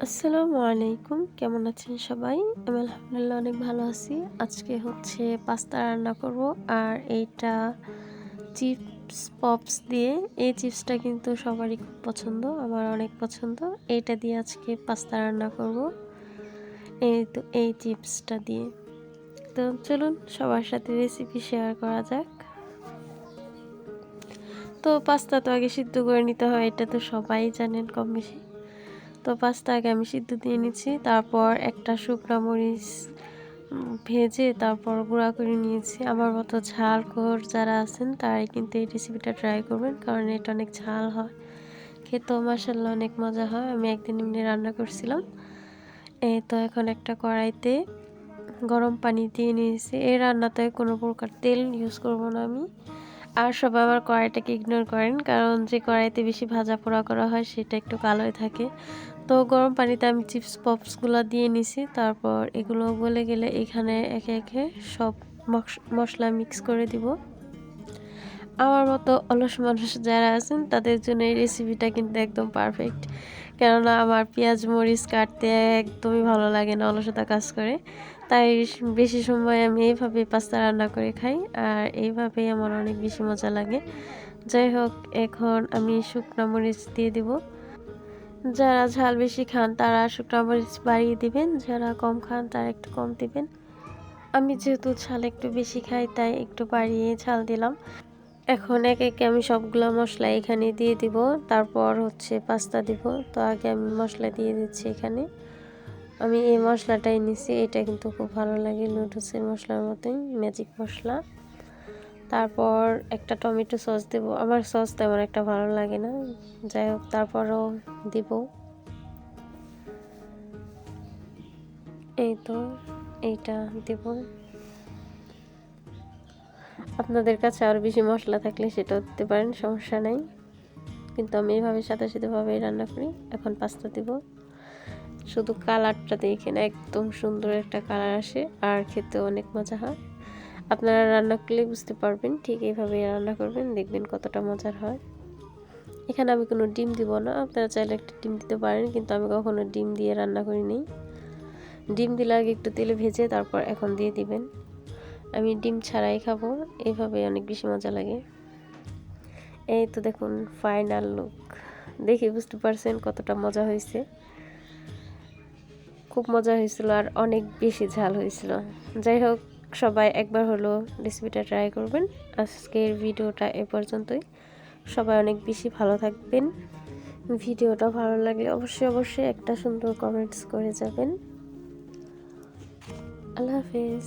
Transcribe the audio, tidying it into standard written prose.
আসসালামু আলাইকুম, কেমন আছেন সবাই? আমি আলহামদুলিল্লাহ অনেক ভালো আছি। আজকে হচ্ছে পাস্তা রান্না করব। আর এইটা চিপস পপস দিয়ে। এই চিপসটা কিন্তু সবারই খুব পছন্দ, আমার অনেক পছন্দ। এইটা দিয়ে আজকে পাস্তা রান্না করব। এই চিপসটা দিয়ে। তো চলুন সবার সাথে রেসিপি শেয়ার করা যাক। তো পাস্তা তো আগে সিদ্ধ করে নিতে হয়, এটা তো সবাই জানেন কম বেশি। তো পাস্তা আগে আমি সিদ্ধ দিয়ে নিচ্ছি, তারপর একটা শুকনো মরিচ ভেজে তারপর গুঁড়া করে নিয়েছি। আমার মতো ঝালখোর যারা আছেন তারাই কিন্তু এই রেসিপিটা ট্রাই করবেন, কারণ এটা অনেক ঝাল হয়, খেতেও মাশাআল্লাহ অনেক মজা হয়। আমি একদিন এমনি রান্না করছিলাম। এই তো এখন একটা কড়াইতে গরম পানি দিয়ে নিয়েছি। এই রান্নাতে কোনো প্রকার তেল ইউজ করব না আমি। আর সবাই আমার কড়াইটাকে ইগনোর করেন, কারণ যে কড়াইতে বেশি ভাজা পোড়া করা হয় সেটা একটু কালোই থাকে। তো গরম পানিতে আমি চিপস পপসগুলো দিয়ে নিছি। তারপর এগুলো গলে গেলে এখানে একে একে সব মশলা মিক্স করে দিব। আমার মতো অলস মানুষ যারা আছেন তাদের জন্য এই রেসিপিটা কিন্তু একদম পারফেক্ট। কেননা আমার পেঁয়াজ মরিচ কাটতে একদমই ভালো লাগে না, অলসতা কাজ করে। তাই বেশি সময় আমি এইভাবে পাস্তা রান্না করে খাই, আর এইভাবেই আমার অনেক বেশি মজা লাগে। যাই হোক, এখন আমি শুকনো মরিচ দিয়ে দিব। যারা ঝাল বেশি খান তারা শুকনো মরিচ বাড়িয়ে দিবেন, যারা কম খান তারা একটু কম দিবেন। আমি যেহেতু ঝাল একটু বেশি খাই তাই একটু বাড়িয়ে ঝাল দিলাম। এখন একে একে আমি সবগুলো মশলা এখানে দিয়ে দিব, তারপর হচ্ছে পাস্তা দিব। তো আগে আমি মশলা দিয়ে দিচ্ছি এখানে। আমি এই মশলাটাই নিছি, এটা কিন্তু খুব ভালো লাগে, নুডলসের মশলার মতোই ম্যাজিক মশলা। তারপর একটা টমেটো সস দেব, আমার সস তেমন একটা ভালো লাগে না, যাই হোক তারপরও দিব। এই তো এইটা দেব। আপনাদের কাছে আরও বেশি মশলা থাকলে সেটাও দিতে পারেন, সমস্যা নাই। কিন্তু আমি এইভাবে সাদা সাদাভাবেই রান্না করি। এখন পাস্তা দেব। শুধু কালারটা দেখেন, একদম সুন্দর একটা কালার আসে, আর খেতে অনেক মজা হয়। আপনারা রান্না করলে বুঝতে পারবেন, ঠিক এইভাবেই রান্না করবেন, দেখবেন কতটা মজার হয়। এখানে আমি কোনো ডিম দিব না, আপনারা চাইলে একটা ডিম দিতে পারেন, কিন্তু আমি কখনো ডিম দিয়ে রান্না করিনি। ডিম দিলে আগে একটু তেলে ভেজে তারপর এখন দিয়ে দিবেন। আমি ডিম ছাড়াই খাবো, এইভাবে অনেক বেশি মজা লাগে। এই তো দেখুন ফাইনাল লুক, দেখে বুঝতে পারছেন কতটা মজা হয়েছে। খুব মজা হয়েছিল আর অনেক বেশি ঝাল হয়েছিল। যাই হোক, সবাই একবার হলো রেসিপিটা ট্রাই করবেন। আজকের ভিডিওটা এ পর্যন্তই। সবাই অনেক বেশি ভালো থাকবেন। ভিডিওটা ভালো লাগলে অবশ্যই একটা সুন্দর কমেন্টস করে যাবেন। আল্লাহ হাফেজ।